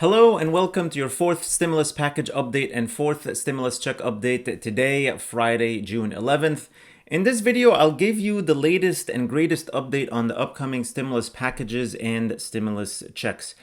Hello and welcome to your fourth stimulus package update and fourth stimulus check update today, Friday, June 11th. In this video, I'll give you the latest and greatest update on the upcoming stimulus packages and stimulus checks.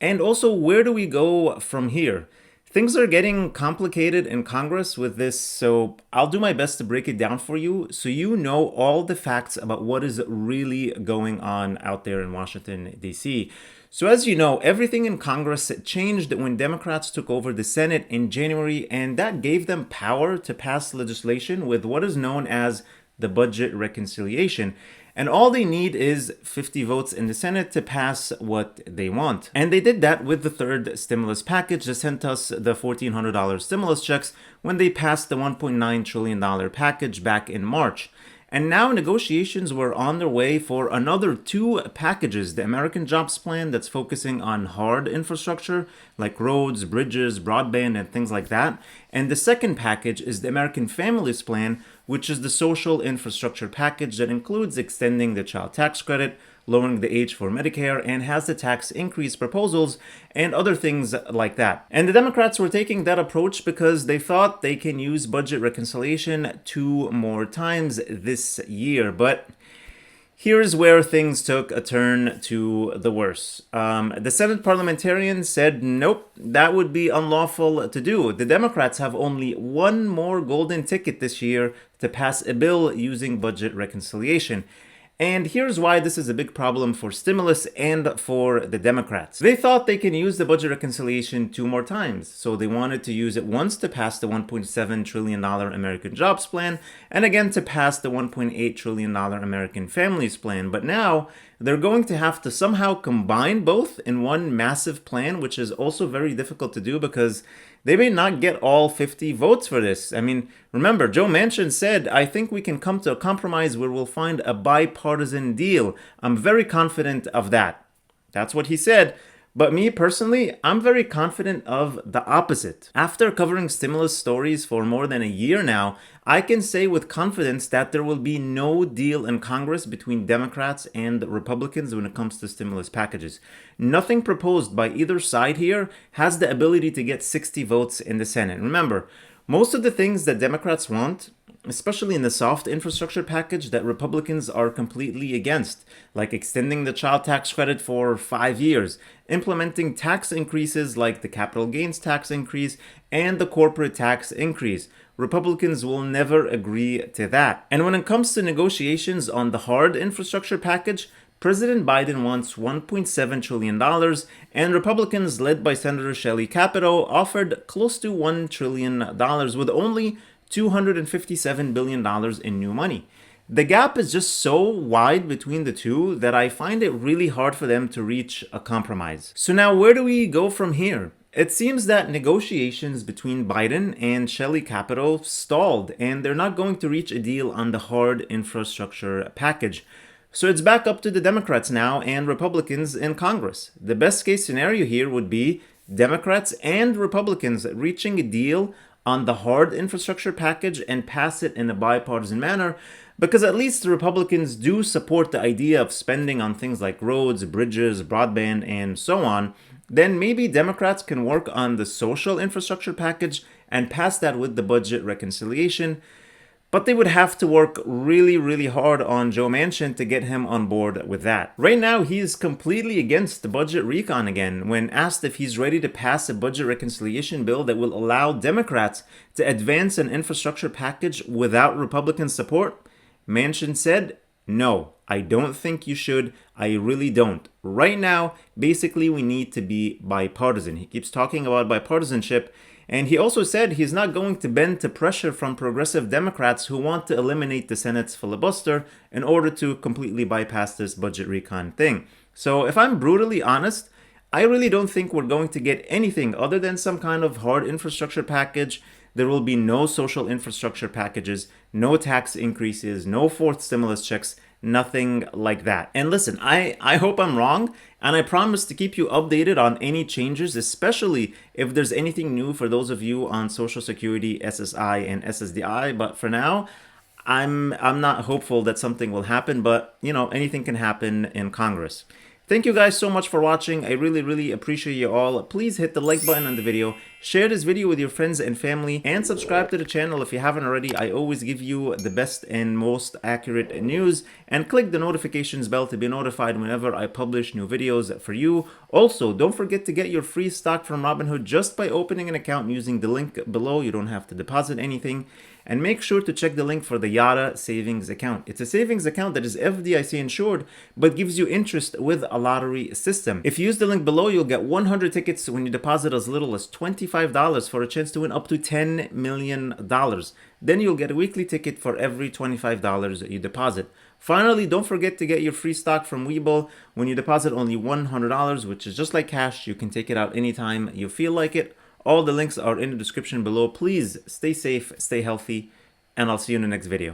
And also, where do we go from here? Things are getting complicated in Congress with this, so I'll do my best to break it down for you so you know all the facts about what is really going on out there in Washington, D.C. So as you know, everything in Congress changed when Democrats took over the Senate in January, and that gave them power to pass legislation with what is known as the budget reconciliation. And all they need is 50 votes in the Senate to pass what they want. And they did that with the third stimulus package that sent us the $1,400 stimulus checks when they passed the $1.9 trillion package back in March. And now negotiations were on their way for another two packages. The American Jobs Plan that's focusing on hard infrastructure like roads, bridges, broadband, and things like that. And the second package is the American Families Plan, which is the social infrastructure package that includes extending the child tax credit, lowering the age for Medicare, and has the tax increase proposals and other things like that. And the Democrats were taking that approach because they thought they can use budget reconciliation 2 more times this year. But here's where things took a turn to the worse. The Senate parliamentarians said, nope, that would be unlawful to do. The Democrats have only one more golden ticket this year to pass a bill using budget reconciliation. And here's why this is a big problem for stimulus and for the Democrats. They thought they can use the budget reconciliation 2 more times. So they wanted to use it once to pass the $1.7 trillion American Jobs Plan and again to pass the $1.8 trillion American Families Plan. But now they're going to have to somehow combine both in one massive plan, which is also very difficult to do because they may not get all 50 votes for this. I mean, remember, Joe Manchin said, I think we can come to a compromise where we'll find a bipartisan deal. I'm very confident of that. That's what he said. But me personally, I'm very confident of the opposite. After covering stimulus stories for more than a year now, I can say with confidence that there will be no deal in Congress between Democrats and Republicans when it comes to stimulus packages. Nothing proposed by either side here has the ability to get 60 votes in the Senate. Remember, most of the things that Democrats want, especially in the soft infrastructure package that Republicans are completely against, like extending the child tax credit for 5 years, implementing tax increases like the capital gains tax increase and the corporate tax increase. Republicans will never agree to that. And when it comes to negotiations on the hard infrastructure package, President Biden wants $1.7 trillion, and Republicans led by Senator Shelley Capito offered close to $1 trillion with only $257 billion in new money. The gap is just so wide between the two that I find it really hard for them to reach a compromise. So now where do we go from here? It seems that negotiations between Biden and Shelley Capito stalled, and they're not going to reach a deal on the hard infrastructure package. So it's back up to the Democrats now and Republicans in Congress. The best case scenario here would be Democrats and Republicans reaching a deal on the hard infrastructure package and pass it in a bipartisan manner, because at least the Republicans do support the idea of spending on things like roads, bridges, broadband, and so on. Then maybe Democrats can work on the social infrastructure package and pass that with the budget reconciliation. But they would have to work really, really hard on Joe Manchin to get him on board with that. Right now, he is completely against the budget recon again. When asked if he's ready to pass a budget reconciliation bill that will allow Democrats to advance an infrastructure package without Republican support, Manchin said, no, I don't think you should. I really don't. Right now, basically, we need to be bipartisan. He keeps talking about bipartisanship. And he also said he's not going to bend to pressure from progressive Democrats who want to eliminate the Senate's filibuster in order to completely bypass this budget recon thing. So if I'm brutally honest, I really don't think we're going to get anything other than some kind of hard infrastructure package. There will be no social infrastructure packages, no tax increases, no fourth stimulus checks, nothing like that. And listen, I hope I'm wrong, and I promise to keep you updated on any changes, especially if there's anything new for those of you on Social Security, SSI, and SSDI. But for now, I'm not hopeful that something will happen, but anything can happen in Congress. Thank you guys so much for watching. I really appreciate you all. Please hit the like button on the video, share this video with your friends and family, and subscribe to the channel if you haven't already. I always give you the best and most accurate news, and click the notifications bell to be notified whenever I publish new videos for you. Also, don't forget to get your free stock from Robinhood just by opening an account using the link below. You don't have to deposit anything. And make sure to check the link for the Yara savings account. It's a savings account that is FDIC insured, but gives you interest with a lottery system. If you use the link below, you'll get 100 tickets when you deposit as little as $25 for a chance to win up to $10 million. Then you'll get a weekly ticket for every $25 you deposit. Finally, don't forget to get your free stock from Webull. When you deposit only $100, which is just like cash, you can take it out anytime you feel like it. All the links are in the description below. Please stay safe, stay healthy, and I'll see you in the next video.